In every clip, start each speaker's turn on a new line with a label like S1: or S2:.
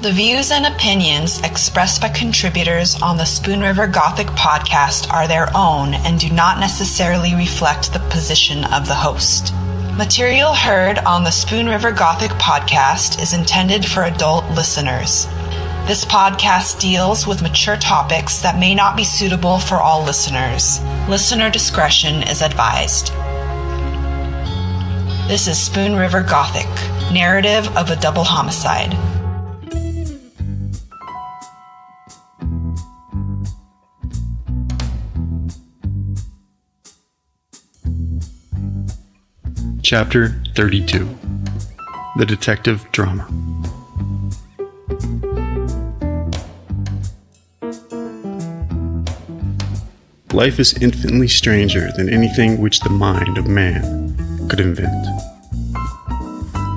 S1: The views and opinions expressed by contributors on the Spoon River Gothic podcast are their own and do not necessarily reflect the position of the host. Material heard on the Spoon River Gothic podcast is intended for adult listeners. This podcast deals with mature topics that may not be suitable for all listeners. Listener discretion is advised. This is Spoon River Gothic, narrative of a double homicide.
S2: Chapter 32. The Detective Drama. Life is infinitely stranger than anything which the mind of man could invent.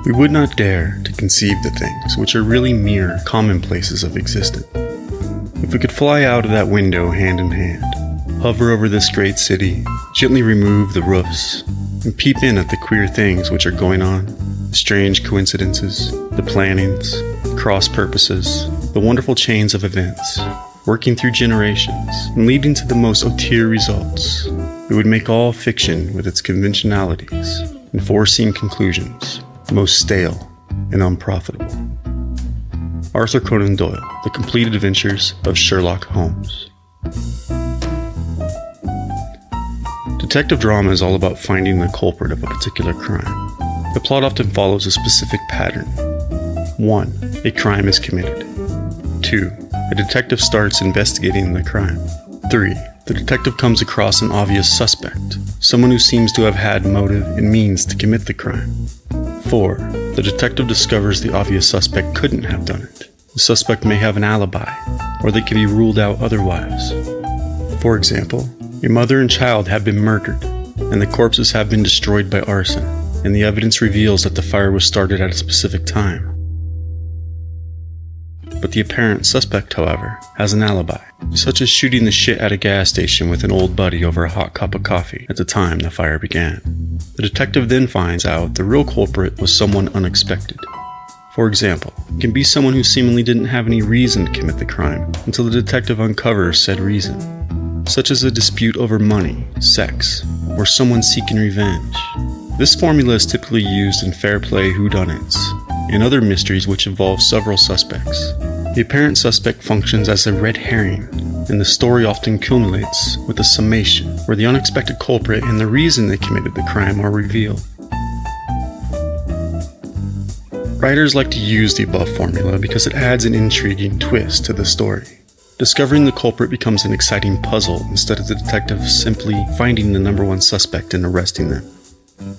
S2: We would not dare to conceive the things which are really mere commonplaces of existence. If we could fly out of that window hand in hand, hover over this great city, gently remove the roofs, and peep in at the queer things which are going on, the strange coincidences, the plannings, cross purposes, the wonderful chains of events, working through generations and leading to the most austere results, it would make all fiction with its conventionalities and foreseen conclusions most stale and unprofitable. Arthur Conan Doyle, The Complete Adventures of Sherlock Holmes. Detective drama is all about finding the culprit of a particular crime. The plot often follows a specific pattern. 1. A crime is committed. 2. A detective starts investigating the crime. 3. The detective comes across an obvious suspect, someone who seems to have had motive and means to commit the crime. 4. The detective discovers the obvious suspect couldn't have done it. The suspect may have an alibi, or they can be ruled out otherwise. For example, a mother and child have been murdered, and the corpses have been destroyed by arson, and the evidence reveals that the fire was started at a specific time. But the apparent suspect, however, has an alibi, such as shooting the shit at a gas station with an old buddy over a hot cup of coffee at the time the fire began. The detective then finds out the real culprit was someone unexpected. For example, it can be someone who seemingly didn't have any reason to commit the crime until the detective uncovers said reason, such as a dispute over money, sex, or someone seeking revenge. This formula is typically used in fair play whodunits and other mysteries which involve several suspects. The apparent suspect functions as a red herring, and the story often culminates with a summation where the unexpected culprit and the reason they committed the crime are revealed. Writers like to use the above formula because it adds an intriguing twist to the story. Discovering the culprit becomes an exciting puzzle instead of the detective simply finding the number one suspect and arresting them.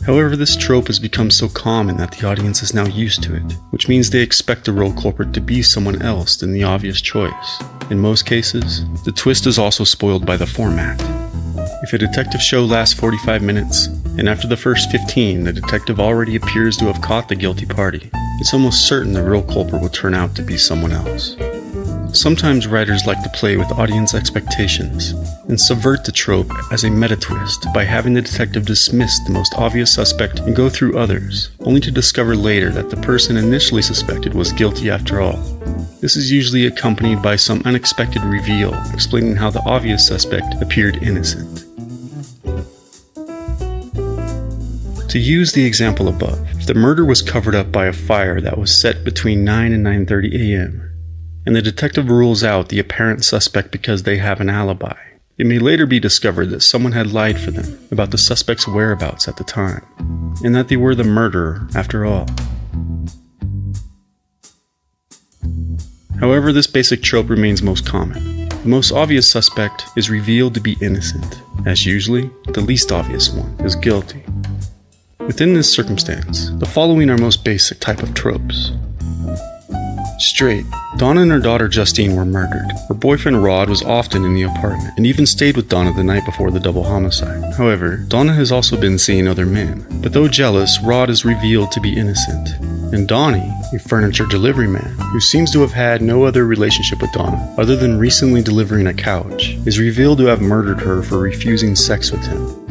S2: However, this trope has become so common that the audience is now used to it, which means they expect the real culprit to be someone else than the obvious choice. In most cases, the twist is also spoiled by the format. If a detective show lasts 45 minutes, and after the first 15 the detective already appears to have caught the guilty party, it's almost certain the real culprit will turn out to be someone else. Sometimes writers like to play with audience expectations and subvert the trope as a meta-twist by having the detective dismiss the most obvious suspect and go through others, only to discover later that the person initially suspected was guilty after all. This is usually accompanied by some unexpected reveal explaining how the obvious suspect appeared innocent. To use the example above, if the murder was covered up by a fire that was set between 9 and 9:30 a.m., and the detective rules out the apparent suspect because they have an alibi, it may later be discovered that someone had lied for them about the suspect's whereabouts at the time, and that they were the murderer after all. However, this basic trope remains most common. The most obvious suspect is revealed to be innocent, as usually the least obvious one is guilty. Within this circumstance, the following are most basic type of tropes. Straight, Donna and her daughter Justine were murdered. Her boyfriend Rod was often in the apartment, and even stayed with Donna the night before the double homicide. However, Donna has also been seeing other men, but though jealous, Rod is revealed to be innocent. And Donnie, a furniture delivery man, who seems to have had no other relationship with Donna other than recently delivering a couch, is revealed to have murdered her for refusing sex with him.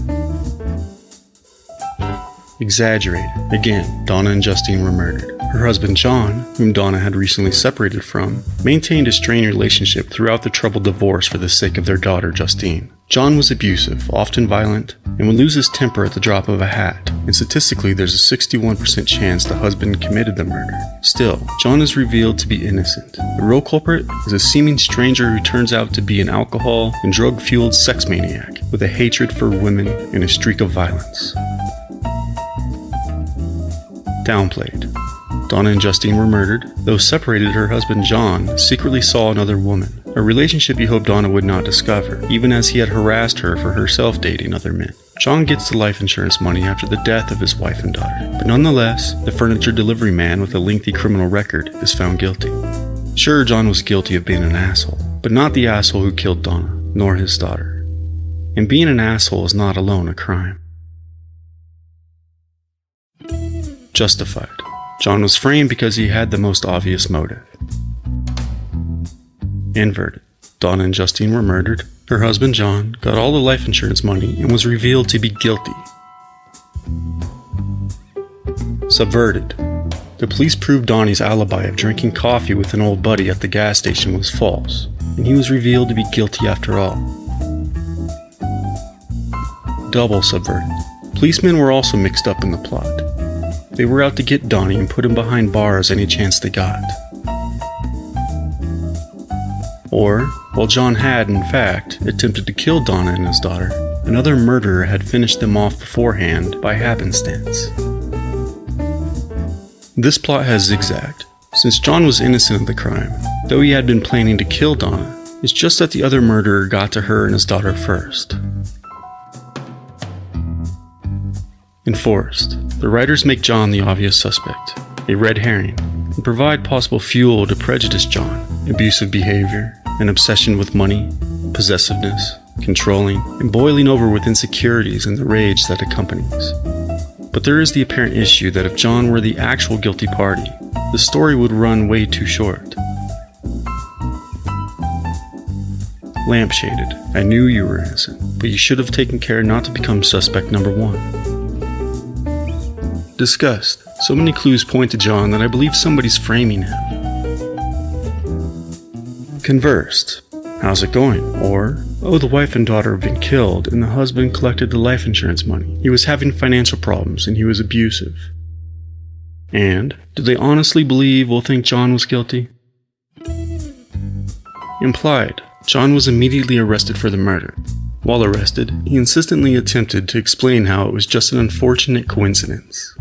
S2: Exaggerated. Again, Donna and Justine were murdered. Her husband John, whom Donna had recently separated from, maintained a strained relationship throughout the troubled divorce for the sake of their daughter Justine. John was abusive, often violent, and would lose his temper at the drop of a hat, and statistically there's a 61% chance the husband committed the murder. Still, John is revealed to be innocent. The real culprit is a seeming stranger who turns out to be an alcohol and drug-fueled sex maniac with a hatred for women and a streak of violence. Downplayed. Donna and Justine were murdered, though separated. Her husband John secretly saw another woman, a relationship he hoped Donna would not discover, even as he had harassed her for herself dating other men. John gets the life insurance money after the death of his wife and daughter, but nonetheless, the furniture delivery man with a lengthy criminal record is found guilty. Sure, John was guilty of being an asshole, but not the asshole who killed Donna, nor his daughter. And being an asshole is not alone a crime. Justified. John was framed because he had the most obvious motive. Inverted. Donna and Justine were murdered. Her husband John got all the life insurance money and was revealed to be guilty. Subverted. The police proved Donnie's alibi of drinking coffee with an old buddy at the gas station was false, and he was revealed to be guilty after all. Double subverted. Policemen were also mixed up in the plot. They were out to get Donnie and put him behind bars any chance they got. Or, while John had, in fact, attempted to kill Donna and his daughter, another murderer had finished them off beforehand by happenstance. This plot has zigzagged. Since John was innocent of the crime, though he had been planning to kill Donna, it's just that the other murderer got to her and his daughter first. Enforced. The writers make John the obvious suspect, a red herring, and provide possible fuel to prejudice John. Abusive behavior, an obsession with money, possessiveness, controlling, and boiling over with insecurities and the rage that accompanies. But there is the apparent issue that if John were the actual guilty party, the story would run way too short. Lampshaded. I knew you were innocent, but you should have taken care not to become suspect number one. Disgust. So many clues point to John that I believe somebody's framing him. Conversed. How's it going? Or, oh, the wife and daughter have been killed and the husband collected the life insurance money. He was having financial problems and he was abusive. And, do they honestly believe we'll think John was guilty? Implied. John was immediately arrested for the murder. While arrested, he insistently attempted to explain how it was just an unfortunate coincidence.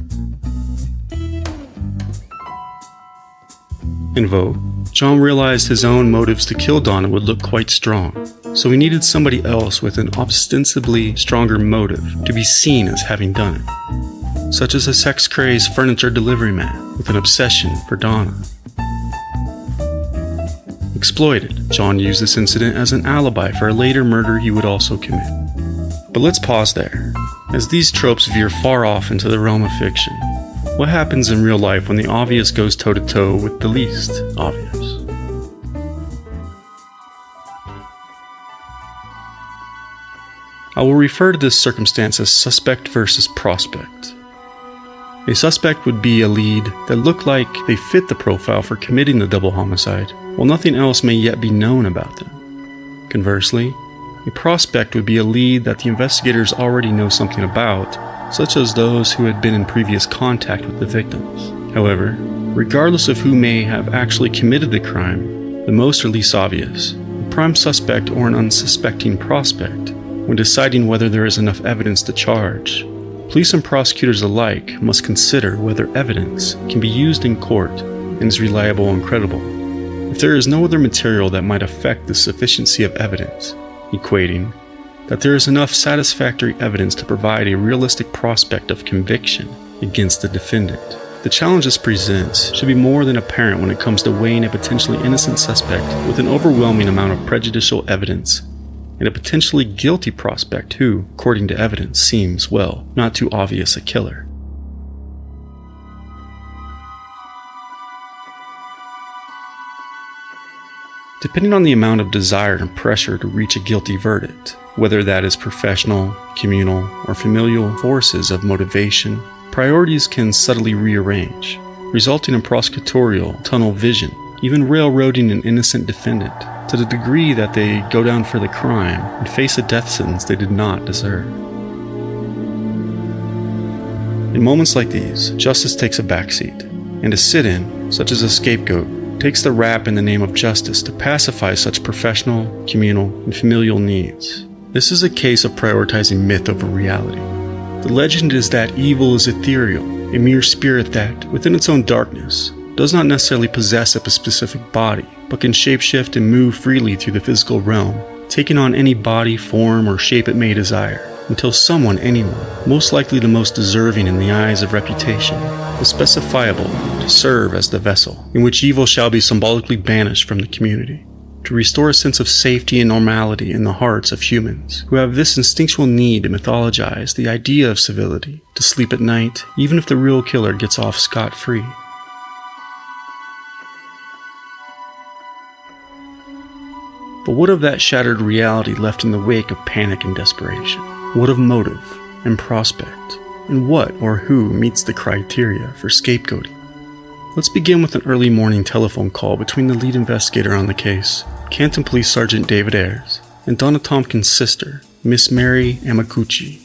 S2: In vogue, John realized his own motives to kill Donna would look quite strong, so he needed somebody else with an ostensibly stronger motive to be seen as having done it, such as a sex-crazed furniture delivery man with an obsession for Donna. Exploited, John used this incident as an alibi for a later murder he would also commit. But let's pause there, as these tropes veer far off into the realm of fiction. What happens in real life when the obvious goes toe-to-toe with the least obvious? I will refer to this circumstance as suspect versus prospect. A suspect would be a lead that looked like they fit the profile for committing the double homicide, while nothing else may yet be known about them. Conversely, a prospect would be a lead that the investigators already know something about, such as those who had been in previous contact with the victims. However, regardless of who may have actually committed the crime, the most or least obvious, a prime suspect or an unsuspecting prospect, when deciding whether there is enough evidence to charge, police and prosecutors alike must consider whether evidence can be used in court and is reliable and credible. If there is no other material that might affect the sufficiency of evidence, equating that there is enough satisfactory evidence to provide a realistic prospect of conviction against the defendant. The challenge this presents should be more than apparent when it comes to weighing a potentially innocent suspect with an overwhelming amount of prejudicial evidence and a potentially guilty prospect who, according to evidence, seems, well, not too obvious a killer. Depending on the amount of desire and pressure to reach a guilty verdict, whether that is professional, communal, or familial forces of motivation, priorities can subtly rearrange. resulting in prosecutorial tunnel vision, even railroading an innocent defendant, to the degree that they go down for the crime and face a death sentence they did not deserve. In moments like these, justice takes a backseat, and a sit-in, such as a scapegoat, takes the rap in the name of justice to pacify such professional, communal, and familial needs. This is a case of prioritizing myth over reality. The legend is that evil is ethereal, a mere spirit that, within its own darkness, does not necessarily possess a specific body, but can shapeshift and move freely through the physical realm, taking on any body, form, or shape it may desire, until someone, anyone, most likely the most deserving in the eyes of reputation, is specifiable to serve as the vessel, in which evil shall be symbolically banished from the community, to restore a sense of safety and normality in the hearts of humans, who have this instinctual need to mythologize the idea of civility, to sleep at night, even if the real killer gets off scot-free. But what of that shattered reality left in the wake of panic and desperation? What of motive and prospect? And what or who meets the criteria for scapegoating? Let's begin with an early morning telephone call between the lead investigator on the case, Canton Police Sergeant David Ayres, and Donna Tompkins' sister, Miss Mary Amaguchi.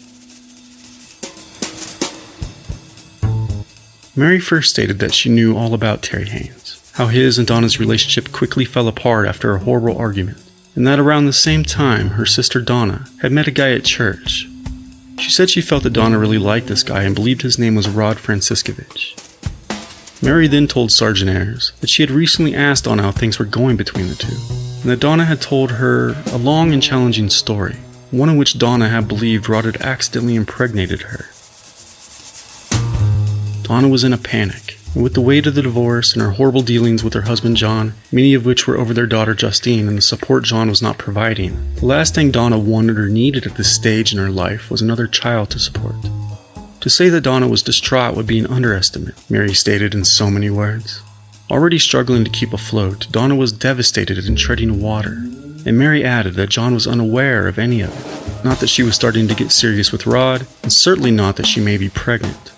S2: Mary first stated that she knew all about Terry Haynes, how his and Donna's relationship quickly fell apart after a horrible argument, and that around the same time her sister Donna had met a guy at church. She said she felt that Donna really liked this guy and believed his name was Rod Franciscovich. Mary then told Sergeant Ayres that she had recently asked Donna how things were going between the two, and that Donna had told her a long and challenging story, one in which Donna had believed Rod had accidentally impregnated her. Donna was in a panic, and with the weight of the divorce and her horrible dealings with her husband John, many of which were over their daughter Justine and the support John was not providing, the last thing Donna wanted or needed at this stage in her life was another child to support. To say that Donna was distraught would be an underestimate, Mary stated in so many words. Already struggling to keep afloat, Donna was devastated and treading water, and Mary added that John was unaware of any of it, not that she was starting to get serious with Rod, and certainly not that she may be pregnant.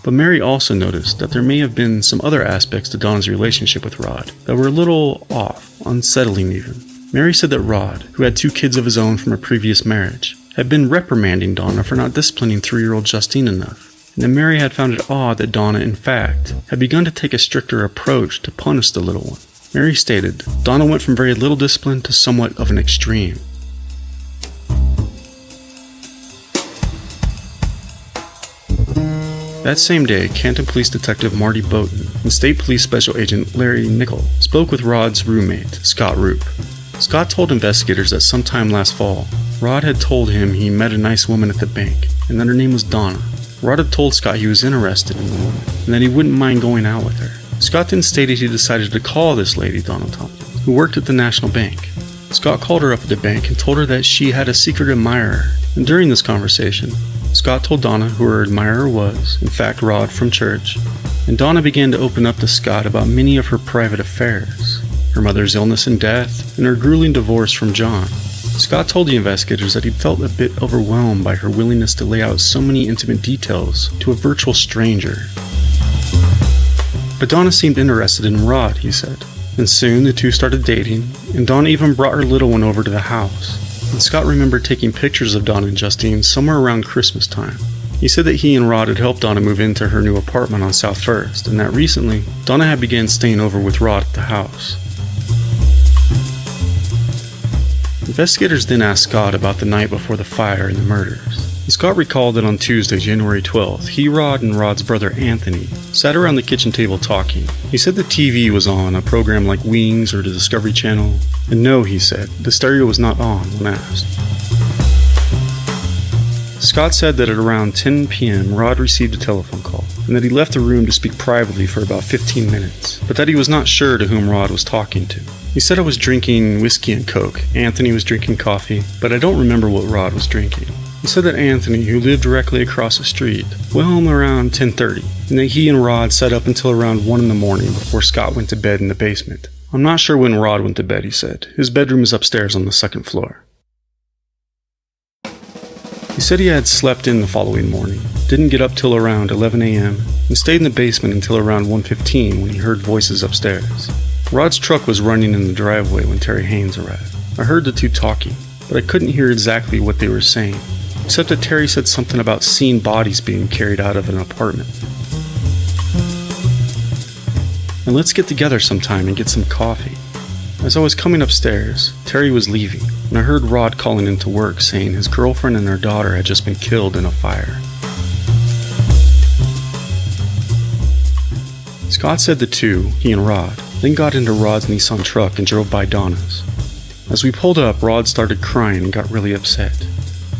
S2: But Mary also noticed that there may have been some other aspects to Donna's relationship with Rod that were a little off, unsettling even. Mary said that Rod, who had 2 kids of his own from a previous marriage, had been reprimanding Donna for not disciplining 3-year-old Justine enough, and that Mary had found it odd that Donna, in fact, had begun to take a stricter approach to punish the little one. Mary stated, Donna went from very little discipline to somewhat of an extreme. That same day, Canton Police Detective Marty Bowden and State Police Special Agent Larry Nickel spoke with Rod's roommate, Scott Roop. Scott told investigators that sometime last fall, Rod had told him he met a nice woman at the bank, and that her name was Donna. Rod had told Scott he was interested in the woman, and that he wouldn't mind going out with her. Scott then stated he decided to call this lady, Donna Tompkins, who worked at the National Bank. Scott called her up at the bank and told her that she had a secret admirer, and during this conversation, Scott told Donna who her admirer was, in fact Rod from church, and Donna began to open up to Scott about many of her private affairs, her mother's illness and death, and her grueling divorce from John. Scott told the investigators that he felt a bit overwhelmed by her willingness to lay out so many intimate details to a virtual stranger. But Donna seemed interested in Rod, he said, and soon the two started dating, and Donna even brought her little one over to the house. And Scott remembered taking pictures of Donna and Justine somewhere around Christmas time. He said that he and Rod had helped Donna move into her new apartment on South First, and that recently, Donna had begun staying over with Rod at the house. Investigators then asked Scott about the night before the fire and the murders. And Scott recalled that on Tuesday, January 12th, he, Rod, and Rod's brother Anthony sat around the kitchen table talking. He said the TV was on, a program like Wings or the Discovery Channel, and no, he said, the stereo was not on when asked. Scott said that at around 10 p.m., Rod received a telephone call, and that he left the room to speak privately for about 15 minutes, but that he was not sure to whom Rod was talking to. He said I was drinking whiskey and Coke, Anthony was drinking coffee, but I don't remember what Rod was drinking. He said that Anthony, who lived directly across the street, went home around 10:30, and that he and Rod sat up until around 1 in the morning before Scott went to bed in the basement. I'm not sure when Rod went to bed, he said. His bedroom is upstairs on the 2nd floor. He said he had slept in the following morning, didn't get up till around 11 a.m., and stayed in the basement until around 1:15 when he heard voices upstairs. Rod's truck was running in the driveway when Terry Haynes arrived. I heard the two talking, but I couldn't hear exactly what they were saying, except that Terry said something about seeing bodies being carried out of an apartment. And let's get together sometime and get some coffee. As I was coming upstairs, Terry was leaving, and I heard Rod calling into work saying his girlfriend and her daughter had just been killed in a fire. Scott said the two, he and Rod, then got into Rod's Nissan truck and drove by Donna's. As we pulled up, Rod started crying and got really upset.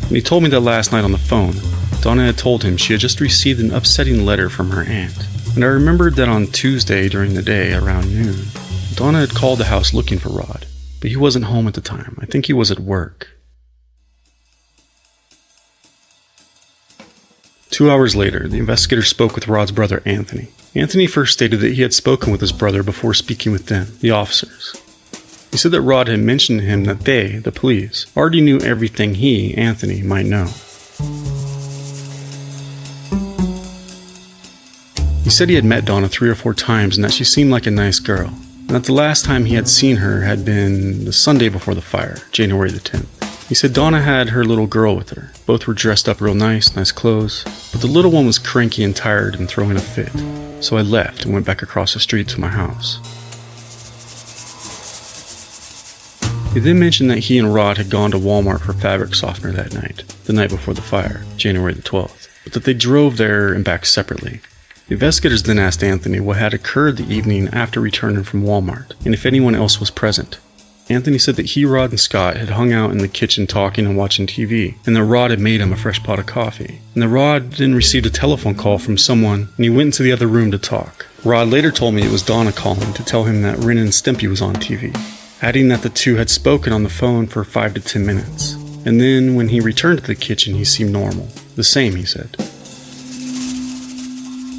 S2: And he told me that last night on the phone, Donna had told him she had just received an upsetting letter from her aunt. And I remembered that on Tuesday during the day, around noon, Donna had called the house looking for Rod, but he wasn't home at the time. I think he was at work. 2 hours later, the investigator spoke with Rod's brother, Anthony. Anthony first stated that he had spoken with his brother before speaking with them, the officers. He said that Rod had mentioned to him that they, the police, already knew everything he, Anthony, might know. He said he had met Donna 3 or 4 times and that she seemed like a nice girl, and that the last time he had seen her had been the Sunday before the fire, January the 10th. He said Donna had her little girl with her. Both were dressed up real nice clothes, but the little one was cranky and tired and throwing a fit. So I left and went back across the street to my house. He then mentioned that he and Rod had gone to Walmart for fabric softener that night, the night before the fire, January the 12th, but that they drove there and back separately. The investigators then asked Anthony what had occurred the evening after returning from Walmart, and if anyone else was present. Anthony said that he, Rod, and Scott had hung out in the kitchen talking and watching TV, and that Rod had made him a fresh pot of coffee. And that Rod then received a telephone call from someone, and he went into the other room to talk. Rod later told me it was Donna calling to tell him that Ren and Stimpy was on TV, adding that the two had spoken on the phone for 5 to 10 minutes. And then, when he returned to the kitchen, he seemed normal. The same, he said.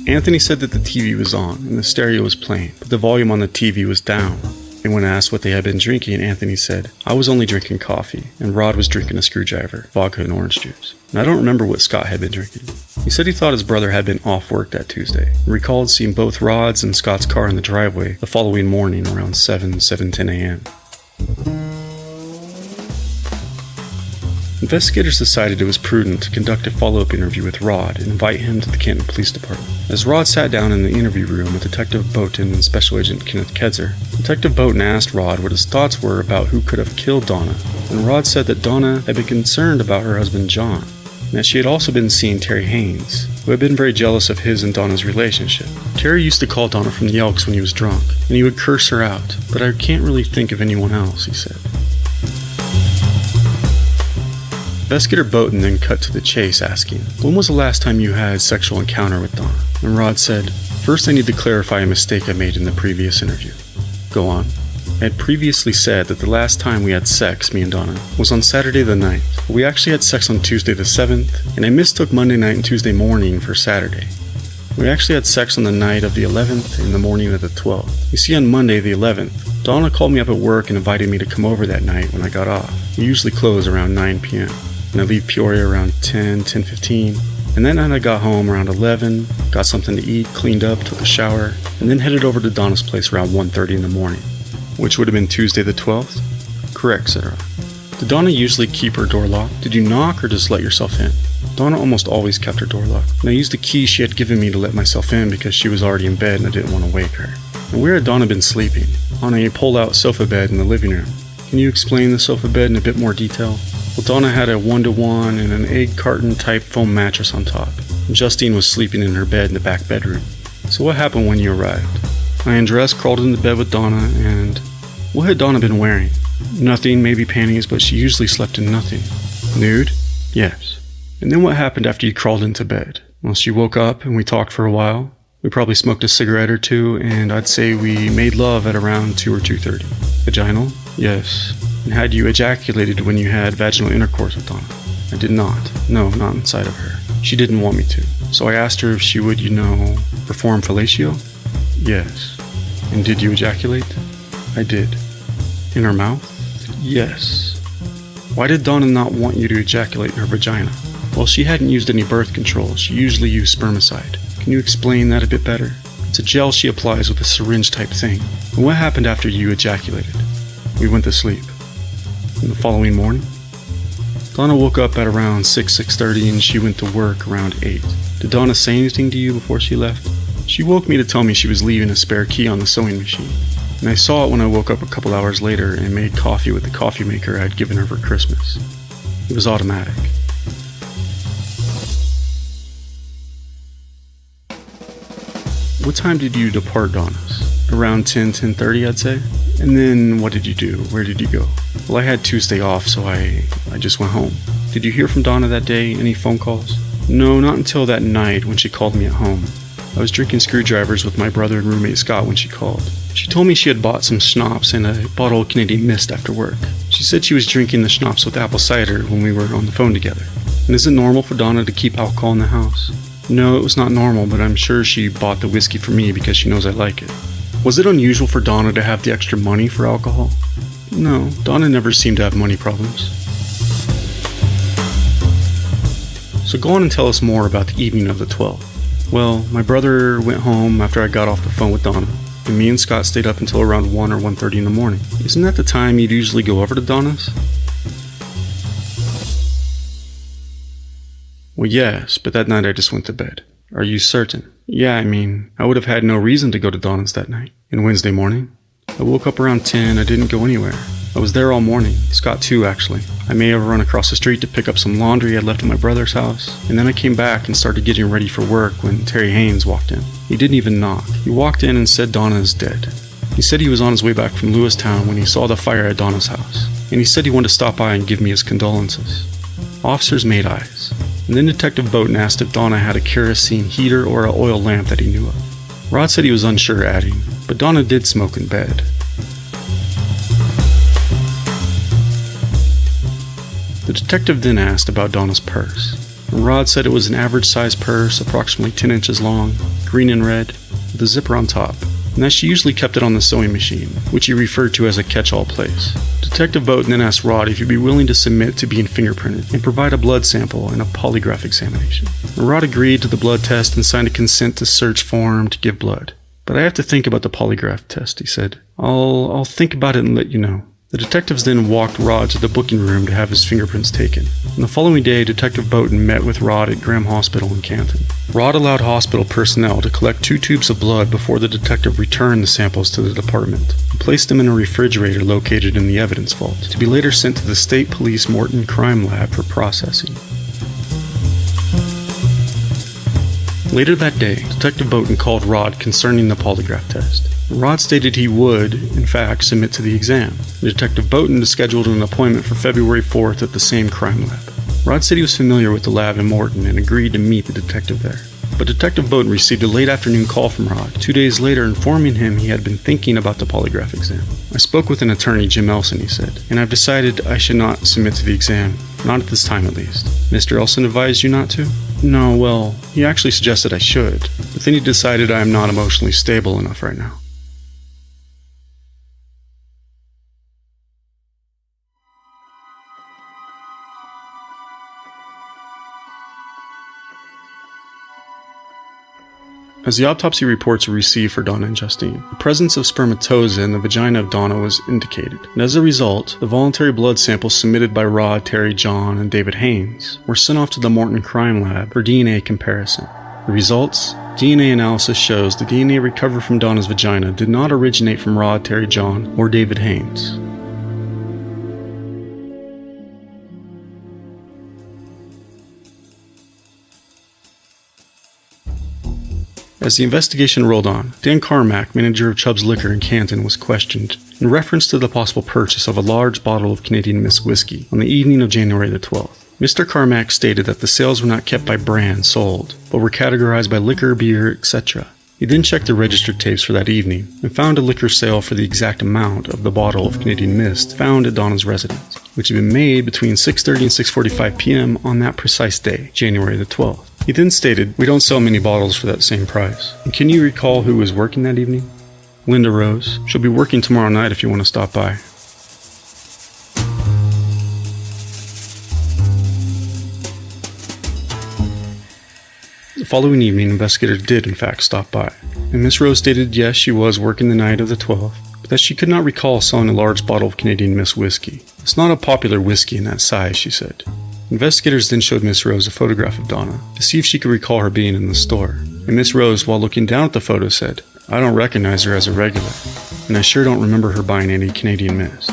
S2: Anthony said that the TV was on, and the stereo was playing, but the volume on the TV was down. And when asked what they had been drinking, Anthony said, "I was only drinking coffee, and Rod was drinking a screwdriver, vodka and orange juice." And I don't remember what Scott had been drinking. He said he thought his brother had been off work that Tuesday, and recalled seeing both Rod's and Scott's car in the driveway the following morning around 7:10 a.m. Investigators decided it was prudent to conduct a follow-up interview with Rod and invite him to the Canton Police Department. As Rod sat down in the interview room with Detective Boughton and Special Agent Kenneth Kedzer, Detective Boughton asked Rod what his thoughts were about who could have killed Donna, and Rod said that Donna had been concerned about her husband John, and that she had also been seeing Terry Haynes, who had been very jealous of his and Donna's relationship. Terry used to call Donna from the Elks when he was drunk, and he would curse her out, but I can't really think of anyone else, he said. Investigator Boughton then cut to the chase, asking, "When was the last time you had a sexual encounter with Donna?" And Rod said, "First I need to clarify a mistake I made in the previous interview." "Go on." "I had previously said that the last time we had sex, me and Donna, was on Saturday the 9th. But we actually had sex on Tuesday the 7th, and I mistook Monday night and Tuesday morning for Saturday. We actually had sex on the night of the 11th and the morning of the 12th. You see, on Monday the 11th, Donna called me up at work and invited me to come over that night when I got off. We usually close around 9 p.m. and I leave Peoria around 10:15. And that night I got home around 11, got something to eat, cleaned up, took a shower, and then headed over to Donna's place around 1:30 in the morning." "Which would have been Tuesday the 12th? "Correct," said Rod. "Did Donna usually keep her door locked? Did you knock or just let yourself in?" "Donna almost always kept her door locked, and I used the key she had given me to let myself in because she was already in bed and I didn't want to wake her." "And where had Donna been sleeping?" "On a pull-out sofa bed in the living room." "Can you explain the sofa bed in a bit more detail?" "Well, Donna had a 1-to-1 and an egg carton type foam mattress on top, and Justine was sleeping in her bed in the back bedroom." "So what happened when you arrived?" "I undressed, crawled into bed with Donna, and..." "What had Donna been wearing?" "Nothing, maybe panties, but she usually slept in nothing." "Nude?" "Yes." "And then what happened after you crawled into bed?" "Well, she woke up and we talked for a while. We probably smoked a cigarette or two, and I'd say we made love at around 2 or 2:30. "Vaginal?" "Yes." "And had you ejaculated when you had vaginal intercourse with Donna?" "I did not. No, not inside of her. She didn't want me to. So I asked her if she would, perform fellatio?" "Yes." "And did you ejaculate?" "I did." "In her mouth?" "Yes." "Why did Donna not want you to ejaculate in her vagina?" Well, she hadn't used any birth control. She usually used spermicide. Can you explain that a bit better? It's a gel she applies with a syringe type thing. And what happened after you ejaculated? We went to sleep. And the following morning? Donna woke up at around 6:30 and she went to work around 8. Did Donna say anything to you before she left? She woke me to tell me she was leaving a spare key on the sewing machine. And I saw it when I woke up a couple hours later and made coffee with the coffee maker I had given her for Christmas. It was automatic. What time did you depart Donna's? Around 10:30, I'd say. And then what did you do? Where did you go? Well, I had Tuesday off, so I just went home. Did you hear from Donna that day? Any phone calls? No, not until that night when she called me at home. I was drinking screwdrivers with my brother and roommate Scott when she called. She told me she had bought some schnapps and a bottle of Canadian Mist after work. She said she was drinking the schnapps with apple cider when we were on the phone together. And is it normal for Donna to keep alcohol in the house? No, it was not normal, but I'm sure she bought the whiskey for me because she knows I like it. Was it unusual for Donna to have the extra money for alcohol? No, Donna never seemed to have money problems. So go on and tell us more about the evening of the 12th. Well, my brother went home after I got off the phone with Donna, and me and Scott stayed up until around 1 or 1:30 in the morning. Isn't that the time you'd usually go over to Donna's? Well, yes, but that night I just went to bed. Are you certain? Yeah, I would have had no reason to go to Donna's that night. And Wednesday morning? I woke up around 10, I didn't go anywhere. I was there all morning, Scott too actually. I may have run across the street to pick up some laundry I'd left at my brother's house, and then I came back and started getting ready for work when Terry Haynes walked in. He didn't even knock. He walked in and said Donna is dead. He said he was on his way back from Lewistown when he saw the fire at Donna's house, and he said he wanted to stop by and give me his condolences. Officers made eyes, and then Detective Bowden asked if Donna had a kerosene heater or an oil lamp that he knew of. Rod said he was unsure, adding, but Donna did smoke in bed. The detective then asked about Donna's purse, and Rod said it was an average-sized purse, approximately 10 inches long, green and red, with a zipper on top, and that she usually kept it on the sewing machine, which he referred to as a catch-all place. Detective Bowden then asked Rod if he'd be willing to submit to being fingerprinted and provide a blood sample and a polygraph examination. And Rod agreed to the blood test and signed a consent to search form to give blood. But I have to think about the polygraph test, he said. I'll think about it and let you know. The detectives then walked Rod to the booking room to have his fingerprints taken. And the following day, Detective Bowden met with Rod at Graham Hospital in Canton. Rod allowed hospital personnel to collect 2 tubes of blood before the detective returned the samples to the department and placed them in a refrigerator located in the evidence vault, to be later sent to the State Police Morton Crime Lab for processing. Later that day, Detective Bowden called Rod concerning the polygraph test. Rod stated he would, in fact, submit to the exam. Detective Bowden scheduled an appointment for February 4th at the same crime lab. Rod said he was familiar with the lab in Morton and agreed to meet the detective there. But Detective Bowden received a late afternoon call from Rod 2 days later informing him he had been thinking about the polygraph exam. I spoke with an attorney, Jim Olsen, he said, and I've decided I should not submit to the exam, not at this time at least. Mr. Olsen advised you not to? No, well, he actually suggested I should, but then he decided I am not emotionally stable enough right now. As the autopsy reports were received for Donna and Justine, the presence of spermatozoa in the vagina of Donna was indicated, and as a result, the voluntary blood samples submitted by Rod, Terry, John, and David Haynes were sent off to the Morton Crime Lab for DNA comparison. The results? DNA analysis shows the DNA recovered from Donna's vagina did not originate from Rod, Terry, John, or David Haynes. As the investigation rolled on, Dan Carmack, manager of Chubb's Liquor in Canton, was questioned in reference to the possible purchase of a large bottle of Canadian Mist whiskey on the evening of January the 12th. Mr. Carmack stated that the sales were not kept by brand sold, but were categorized by liquor, beer, etc. He then checked the registered tapes for that evening and found a liquor sale for the exact amount of the bottle of Canadian Mist found at Donna's residence, which had been made between 6:30 and 6:45 p.m. on that precise day, January the 12th. He then stated, "We don't sell many bottles for that same price." And can you recall who was working that evening? Linda Rose. She'll be working tomorrow night if you want to stop by. following evening, investigators did in fact stop by, and Miss Rose stated yes, she was working the night of the 12th, but that she could not recall selling a large bottle of Canadian Mist whiskey. It's not a popular whiskey in that size, she said. Investigators then showed Miss Rose a photograph of Donna to see if she could recall her being in the store, and Miss Rose, while looking down at the photo, said, "I don't recognize her as a regular, and I sure don't remember her buying any Canadian Mist."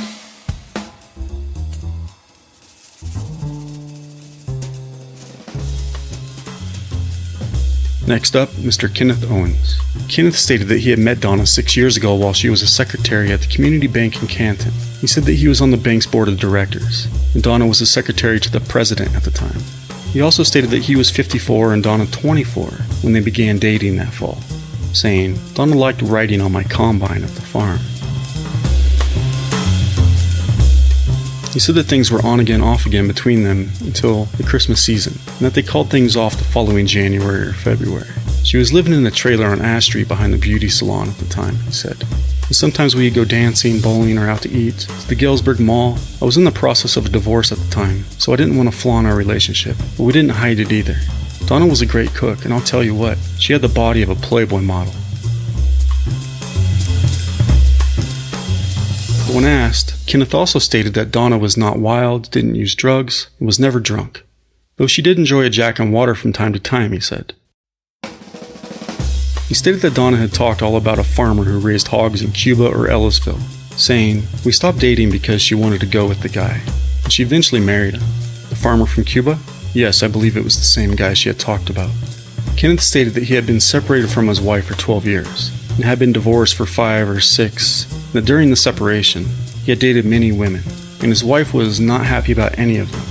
S2: Next up, Mr. Kenneth Owens. Kenneth stated that he had met Donna 6 years ago while she was a secretary at the community bank in Canton. He said that he was on the bank's board of directors, and Donna was the secretary to the president at the time. He also stated that he was 54 and Donna 24 when they began dating that fall, saying, "Donna liked riding on my combine at the farm." He said that things were on again, off again between them until the Christmas season, and that they called things off the following January or February. She was living in a trailer on Ash Street behind the beauty salon at the time, he said. And sometimes we'd go dancing, bowling, or out to eat to the Galesburg Mall. I was in the process of a divorce at the time, so I didn't want to flaunt our relationship, but we didn't hide it either. Donna was a great cook, and I'll tell you what, she had the body of a Playboy model. But when asked, Kenneth also stated that Donna was not wild, didn't use drugs, and was never drunk. Though she did enjoy a Jack and Water from time to time, he said. He stated that Donna had talked all about a farmer who raised hogs in Cuba or Ellisville, saying, "We stopped dating because she wanted to go with the guy, and she eventually married him." The farmer from Cuba? Yes, I believe it was the same guy she had talked about. Kenneth stated that he had been separated from his wife for 12 years, and had been divorced for 5 or 6, and that during the separation, he had dated many women, and his wife was not happy about any of them.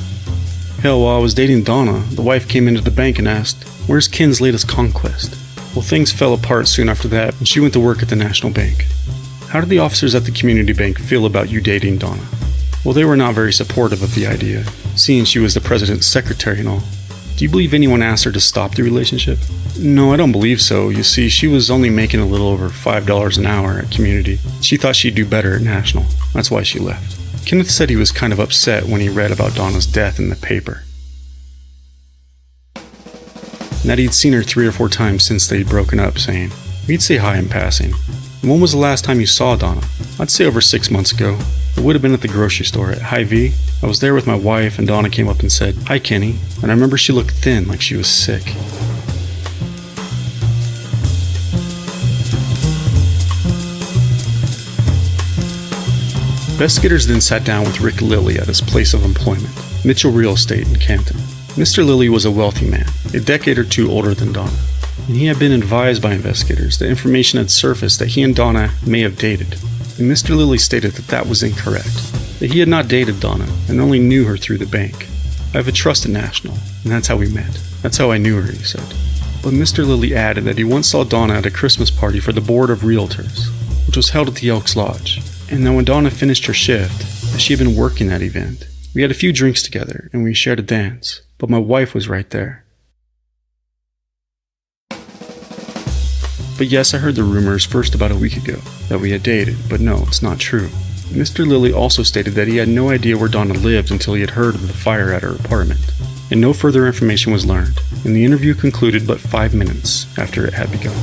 S2: Hell, while I was dating Donna, the wife came into the bank and asked, "Where's Ken's latest conquest?" Well, things fell apart soon after that, and she went to work at the National Bank. How did the officers at the community bank feel about you dating Donna? Well, they were not very supportive of the idea, seeing she was the president's secretary and all. Do you believe anyone asked her to stop the relationship? No, I don't believe so. You see, she was only making a little over $5 an hour at community. She thought she'd do better at National. That's why she left. Kenneth said he was kind of upset when he read about Donna's death in the paper, and that he'd seen her 3 or 4 times since they'd broken up, saying, "We'd say hi in passing." "And when was the last time you saw Donna?" "I'd say over 6 months ago. It would have been at the grocery store at Hy-Vee. I was there with my wife, and Donna came up and said, 'Hi, Kenny,' and I remember she looked thin, like she was sick." Investigators then sat down with Rick Lilly at his place of employment, Mitchell Real Estate in Canton. Mr. Lilly was a wealthy man, a decade or 2 older than Donna, and he had been advised by investigators that information had surfaced that he and Donna may have dated, and Mr. Lilly stated that that was incorrect, that he had not dated Donna and only knew her through the bank. "I have a trust in National, and that's how we met. That's how I knew her," he said. But Mr. Lilly added that he once saw Donna at a Christmas party for the Board of Realtors, which was held at the Elks Lodge, and that when Donna finished her shift, that she had been working that event. We had a few drinks together, and we shared a dance, but my wife was right there. But yes, I heard the rumors first about a week ago, that we had dated, but no, it's not true. Mr. Lilly also stated that he had no idea where Donna lived until he had heard of the fire at her apartment, and no further information was learned, and the interview concluded but 5 minutes after it had begun.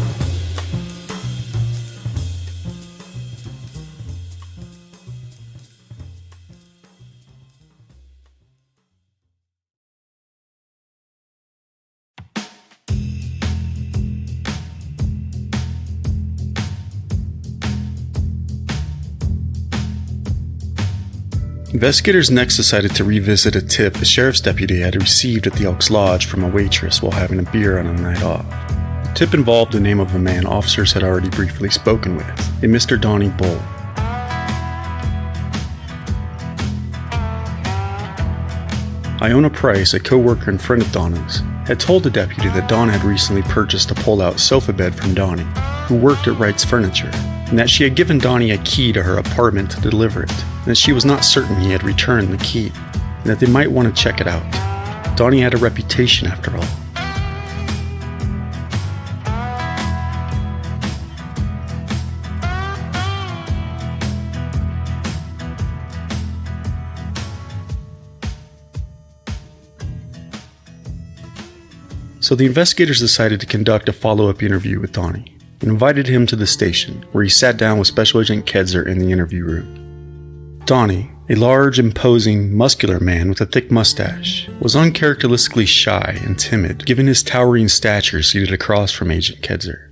S2: Investigators next decided to revisit a tip a sheriff's deputy had received at the Elks Lodge from a waitress while having a beer on a night off. The tip involved the name of a man officers had already briefly spoken with, a Mr. Donnie Bull. Iona Price, a co-worker and friend of Donna's, had told the deputy that Donna had recently purchased a pull-out sofa bed from Donnie, who worked at Wright's Furniture, and that she had given Donnie a key to her apartment to deliver it, and that she was not certain he had returned the key, and that they might want to check it out. Donnie had a reputation after all. So the investigators decided to conduct a follow-up interview with Donnie and invited him to the station, where he sat down with Special Agent Chelseah in the interview room. Donnie, a large, imposing, muscular man with a thick mustache, was uncharacteristically shy and timid, given his towering stature seated across from Agent Chelseah.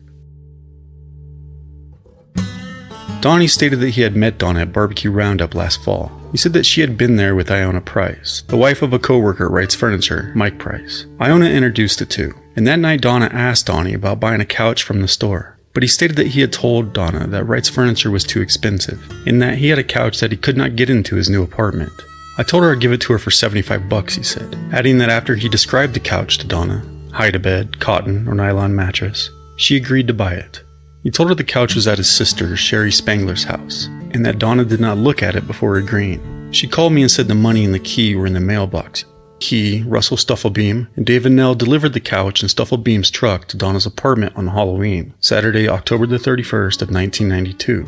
S2: Donnie stated that he had met Donna at Barbecue Roundup last fall. He said that she had been there with Iona Price, the wife of a co-worker at Wright's Furniture, Mike Price. Iona introduced the two, and that night Donna asked Donnie about buying a couch from the store. But he stated that he had told Donna that Wright's Furniture was too expensive, and that he had a couch that he could not get into his new apartment. I told her I'd give it to her for $75, he said, adding that after he described the couch to Donna, hide-a-bed, cotton, or nylon mattress, she agreed to buy it. He told her the couch was at his sister, Sherry Spangler's house, and that Donna did not look at it before agreeing. She called me and said the money and the key were in the mailbox. He, Russell Stufflebeam, and David Nell delivered the couch in Stufflebeam's truck to Donna's apartment on Halloween, Saturday, October the 31st of 1992.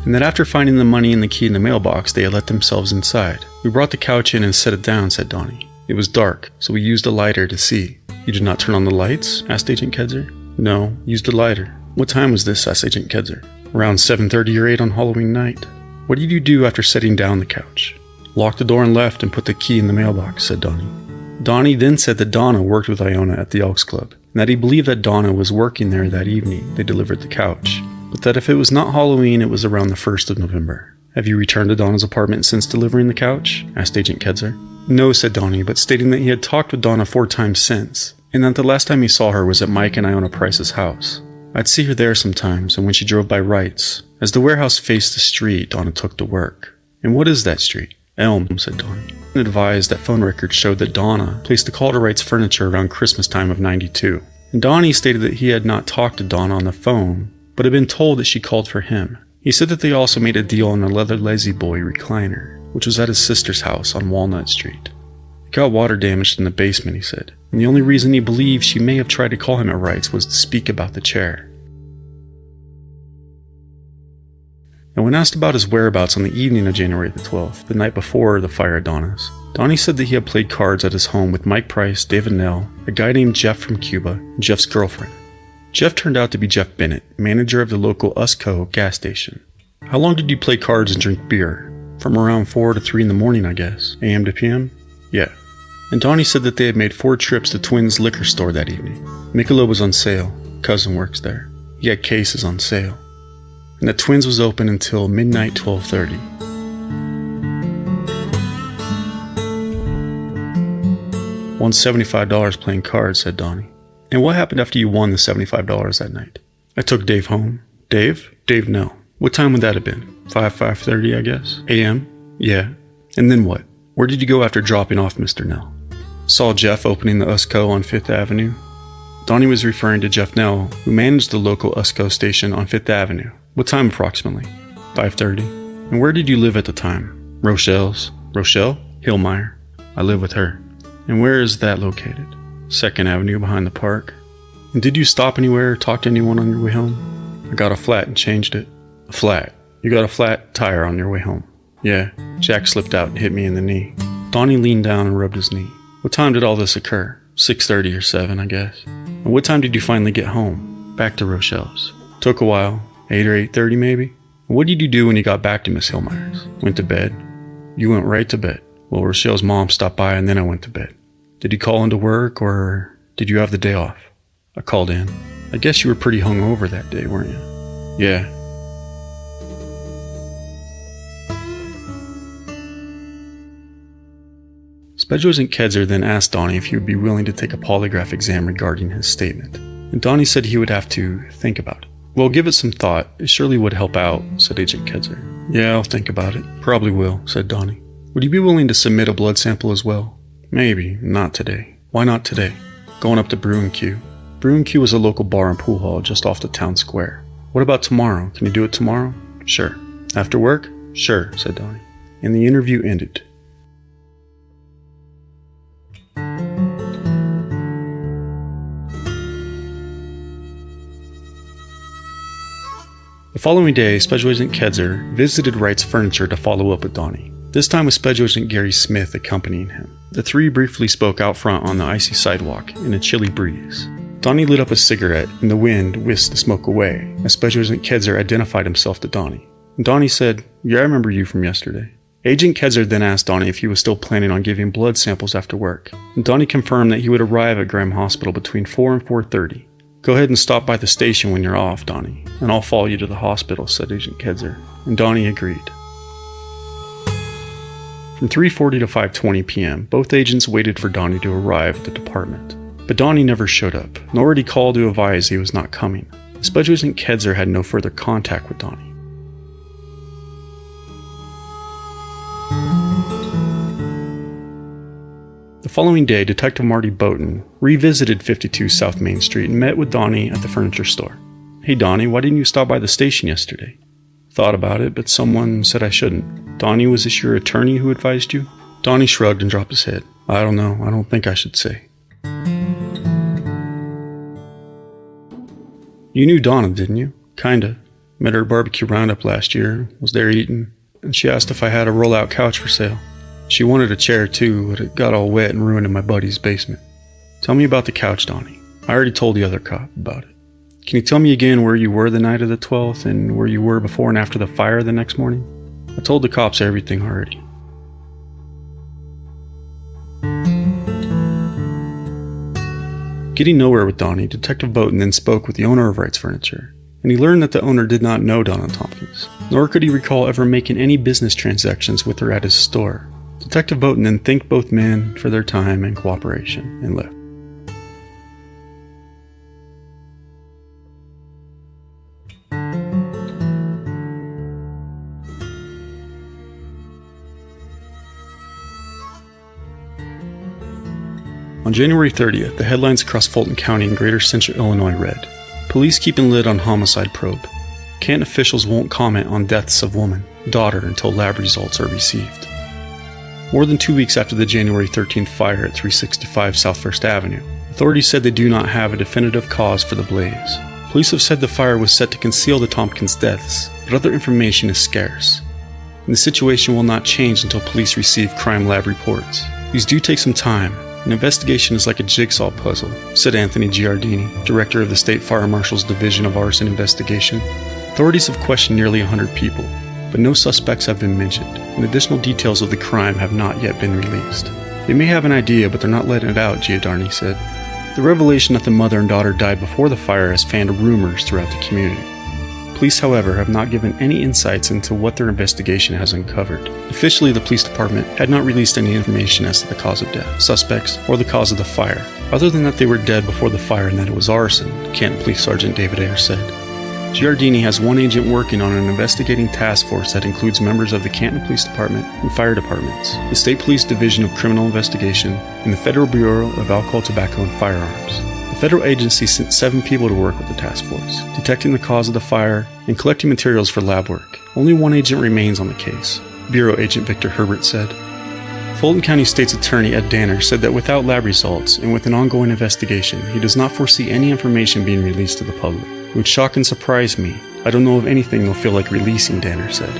S2: And that after finding the money and the key in the mailbox, they had let themselves inside. We brought the couch in and set it down, said Donnie. It was dark, so we used a lighter to see. You did not turn on the lights? Asked Agent Chelseah. No, used a lighter. What time was this? Asked Agent Chelseah. Around 7:30 or 8 on Halloween night. What did you do after setting down the couch? Locked the door and left and put the key in the mailbox, said Donnie. Donnie then said that Donna worked with Iona at the Elks Club, and that he believed that Donna was working there that evening they delivered the couch, but that if it was not Halloween, it was around the 1st of November. Have you returned to Donna's apartment since delivering the couch? Asked Agent Chelseah. No, said Donnie, but stating that he had talked with Donna 4 times since, and that the last time he saw her was at Mike and Iona Price's house. I'd see her there sometimes, and when she drove by Wright's. As the warehouse faced the street Donna took to work. And what is that street? Elm, said Donnie. And advised that phone records showed that Donna placed a call to Wright's Furniture around Christmas time of '92. And Donnie stated that he had not talked to Donna on the phone, but had been told that she called for him. He said that they also made a deal on a leather Lazy Boy recliner, which was at his sister's house on Walnut Street. It got water damaged in the basement, he said, and the only reason he believed she may have tried to call him at Wright's was to speak about the chair. And when asked about his whereabouts on the evening of January the 12th, the night before the fire at Donna's, Donnie said that he had played cards at his home with Mike Price, David Nell, a guy named Jeff from Cuba, and Jeff's girlfriend. Jeff turned out to be Jeff Bennett, manager of the local Usco gas station. How long did you play cards and drink beer? From around 4 to 3 in the morning, I guess. AM to PM? Yeah. And Donnie said that they had made 4 trips to Twins liquor store that evening. Michelob was on sale. Cousin works there. He had cases on sale. And the Twins was open until midnight 12:30. Won $75 playing cards, said Donnie. And what happened after you won the $75 that night? I took Dave home. Dave? Dave, no. What time would that have been? 5:30, I guess? AM? Yeah. And then what? Where did you go after dropping off Mr. Nell? Saw Jeff opening the Usco on 5th Avenue. Donnie was referring to Jeff Nell, who managed the local Usco station on 5th Avenue. What time approximately? 5:30. And where did you live at the time? Rochelle's. Rochelle? Hillmeyer. I live with her. And where is that located? 2nd Avenue behind the park. And did you stop anywhere or talk to anyone on your way home? I got a flat and changed it. A flat? You got a flat tire on your way home? Yeah. Jack slipped out and hit me in the knee. Donnie leaned down and rubbed his knee. What time did all this occur? 6:30 or 7, I guess. And what time did you finally get home? Back to Rochelle's. Took a while. 8 or 8:30 maybe? And what did you do when you got back to Miss Hillmeyer's? Went to bed. You went right to bed. Well, Rochelle's mom stopped by and then I went to bed. Did you call into work or did you have the day off? I called in. I guess you were pretty hungover that day, weren't you? Yeah. Special Agent Chelseah then asked Donnie if he would be willing to take a polygraph exam regarding his statement. And Donnie said he would have to think about it. Well, give it some thought. It surely would help out, said Agent Chelseah. Yeah, I'll think about it. Probably will, said Donnie. Would you be willing to submit a blood sample as well? Maybe, not today. Why not today? Going up to Brew & Q. Brew & Q is a local bar and pool hall just off the town square. What about tomorrow? Can you do it tomorrow? Sure. After work? Sure, said Donnie. And the interview ended. The following day, Special Agent Chelseah visited Wright's Furniture to follow up with Donnie. this time with Special Agent Gary Smith accompanying him. The three briefly spoke out front on the icy sidewalk in a chilly breeze. Donnie lit up a cigarette, and the wind whisked the smoke away as Special Agent Kedzer identified himself to Donnie. And Donnie said, "Yeah, I remember you from yesterday." Agent Kedzer then asked Donnie if he was still planning on giving blood samples after work, and Donnie confirmed that he would arrive at Graham Hospital between 4 and 4:30. "Go ahead and stop by the station when you're off, Donnie, and I'll follow you to the hospital," said Agent Kedzer, and Donnie agreed. From 3:40 to 5:20 p.m., both agents waited for Donnie to arrive at the department. But Donnie never showed up, nor did he call to advise he was not coming. Special Agent Kedzer had no further contact with Donnie. The following day, Detective Marty Bowden revisited 52 South Main Street and met with Donnie at the furniture store. "Hey Donnie, why didn't you stop by the station yesterday?" "Thought about it, but someone said I shouldn't." "Donnie, was this your attorney who advised you?" Donnie shrugged and dropped his head. "I don't know. I don't think I should say." "You knew Donna, didn't you?" "Kinda. Met her at barbecue roundup last year, was there eating, and she asked if I had a roll-out couch for sale. She wanted a chair too, but it got all wet and ruined in my buddy's basement." "Tell me about the couch, Donnie." "I already told the other cop about it." "Can you tell me again where you were the night of the 12th and where you were before and after the fire the next morning?" "I told the cops everything already." Getting nowhere with Donnie, Detective Bowden then spoke with the owner of Wright's Furniture, and he learned that the owner did not know Donna Tompkins, nor could he recall ever making any business transactions with her at his store. Detective Bowden then thanked both men for their time and cooperation and left. On January 30th, the headlines across Fulton County and Greater Central Illinois read, "Police keeping lid on homicide probe. Canton officials won't comment on deaths of woman, daughter until lab results are received." More than 2 weeks after the January 13th fire at 365 South 1st Avenue, authorities said they do not have a definitive cause for the blaze. Police have said the fire was set to conceal the Tompkins deaths, but other information is scarce. And the situation will not change until police receive crime lab reports. These do take some time. An investigation is like a jigsaw puzzle, said Anthony Giardini, director of the State Fire Marshal's Division of Arson Investigation. Authorities have questioned nearly 100 people, but no suspects have been mentioned, and additional details of the crime have not yet been released. "They may have an idea, but they're not letting it out," Giardini said. The revelation that the mother and daughter died before the fire has fanned rumors throughout the community. Police, however, have not given any insights into what their investigation has uncovered. Officially, the police department had not released any information as to the cause of death, suspects, or the cause of the fire, other than that they were dead before the fire and that it was arson, Canton Police Sergeant David Ayers said. Giardini has one agent working on an investigating task force that includes members of the Canton Police Department and fire departments, the State Police Division of Criminal Investigation, and the Federal Bureau of Alcohol, Tobacco, and Firearms. The federal agency sent 7 people to work with the task force, detecting the cause of the fire and collecting materials for lab work. Only one agent remains on the case, Bureau Agent Victor Herbert said. Fulton County State's Attorney Ed Danner said that without lab results and with an ongoing investigation, he does not foresee any information being released to the public. "It would shock and surprise me. I don't know of anything they'll feel like releasing," Danner said.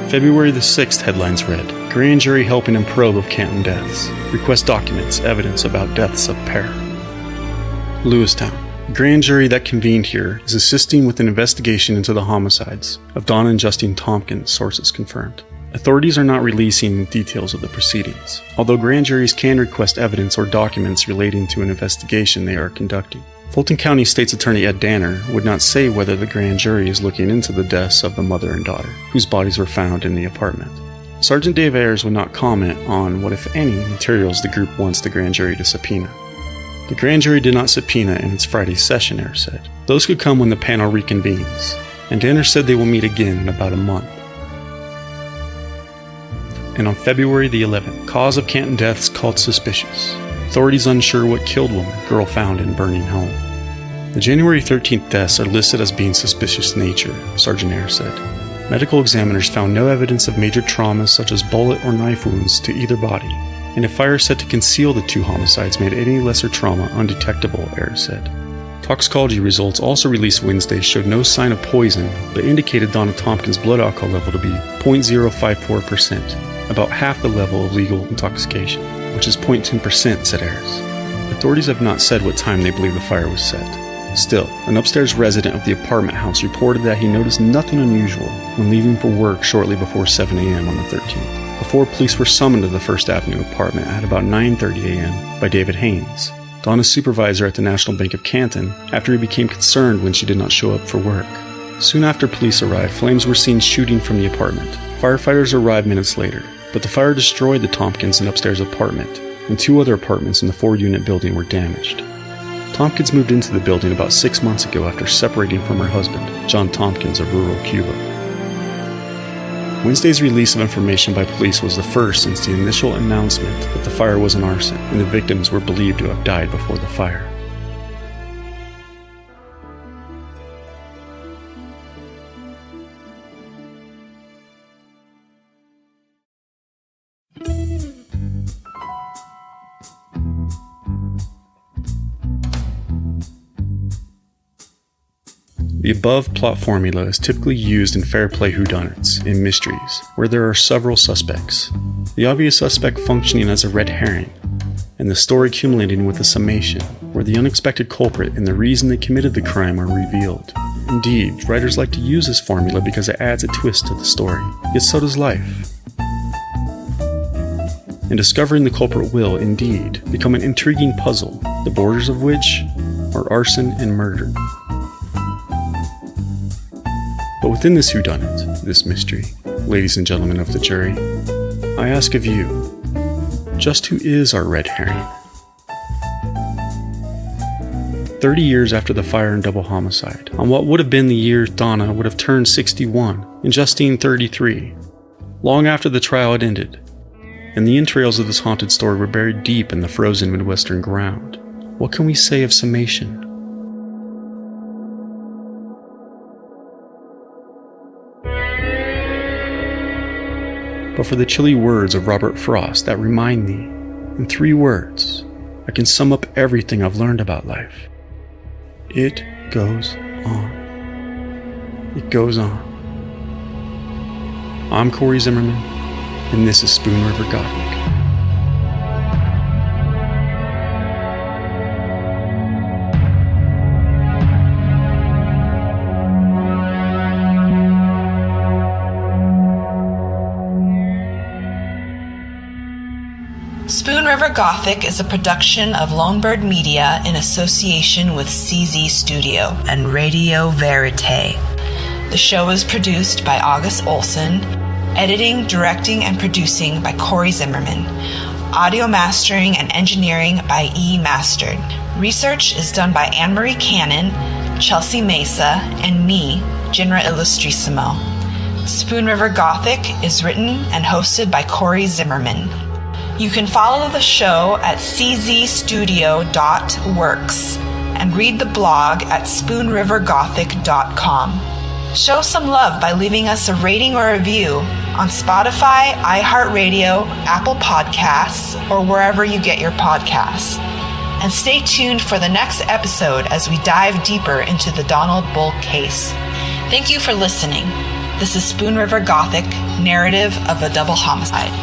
S2: February the 6th headlines read, "Grand jury helping in probe of Canton deaths. Request documents, evidence about deaths of pair." Lewistown. The grand jury that convened here is assisting with an investigation into the homicides of Donna and Justine Tompkins, sources confirmed. Authorities are not releasing details of the proceedings, although grand juries can request evidence or documents relating to an investigation they are conducting. Fulton County State's Attorney Ed Danner would not say whether the grand jury is looking into the deaths of the mother and daughter, whose bodies were found in the apartment. Sergeant Dave Ayers would not comment on what, if any, materials the group wants the grand jury to subpoena. The grand jury did not subpoena in its Friday session, Ayers said. Those could come when the panel reconvenes, and Danner said they will meet again in about a month. And on February the 11th, cause of Canton deaths called suspicious. Authorities unsure what killed woman, girl found in burning home. The January 13th deaths are listed as being suspicious nature, Sergeant Ayers said. Medical examiners found no evidence of major traumas such as bullet or knife wounds to either body, and a fire set to conceal the 2 homicides made any lesser trauma undetectable, Ayers said. Toxicology results also released Wednesday showed no sign of poison, but indicated Donna Tompkins' blood alcohol level to be 0.054%, about half the level of legal intoxication, which is 0.10%, said heirs. Authorities have not said what time they believe the fire was set. Still, an upstairs resident of the apartment house reported that he noticed nothing unusual when leaving for work shortly before 7 a.m. on the 13th, before police were summoned to the First Avenue apartment at about 9:30 a.m. by David Haynes, Donna's supervisor at the National Bank of Canton, after he became concerned when she did not show up for work. Soon after police arrived, flames were seen shooting from the apartment. Firefighters arrived minutes later, but the fire destroyed the Tompkins and upstairs apartment, and 2 other apartments in the 4-unit building were damaged. Tompkins moved into the building about 6 months ago after separating from her husband, John Tompkins of rural Cuba. Wednesday's release of information by police was the first since the initial announcement that the fire was an arson and the victims were believed to have died before the fire. The above plot formula is typically used in fair play whodunits in mysteries, where there are several suspects. The obvious suspect functioning as a red herring, and the story culminating with a summation, where the unexpected culprit and the reason they committed the crime are revealed. Indeed, writers like to use this formula because it adds a twist to the story, yet so does life. And discovering the culprit will, indeed, become an intriguing puzzle, the borders of which are arson and murder. But within this whodunit, this mystery, ladies and gentlemen of the jury, I ask of you, just who is our red herring? 30 years after the fire and double homicide, on what would have been the year Donna would have turned 61 and Justine 33, long after the trial had ended, and the entrails of this haunted story were buried deep in the frozen Midwestern ground, what can we say of summation? But for the chilly words of Robert Frost that remind me, in 3 words, I can sum up everything I've learned about life. It goes on. It goes on. I'm Cory Zimmerman, and this is Spoon River Gothic.
S1: Spoon River Gothic is a production of Lonebird Media in association with CZ Studio and Radio Vérité. The show is produced by August Olsen, editing, directing, and producing by Cory Zimmerman, audio mastering and engineering by E. Mastered. Research is done by Anne-Marie Cannon, Chelseah Mesa, and me, Jinra Ilustrisimo. Spoon River Gothic is written and hosted by Cory Zimmerman. You can follow the show at czstudio.works and read the blog at spoonrivergothic.com. Show some love by leaving us a rating or review on Spotify, iHeartRadio, Apple Podcasts, or wherever you get your podcasts. And stay tuned for the next episode as we dive deeper into the Donald Bull case. Thank you for listening. This is Spoon River Gothic, narrative of a double homicide.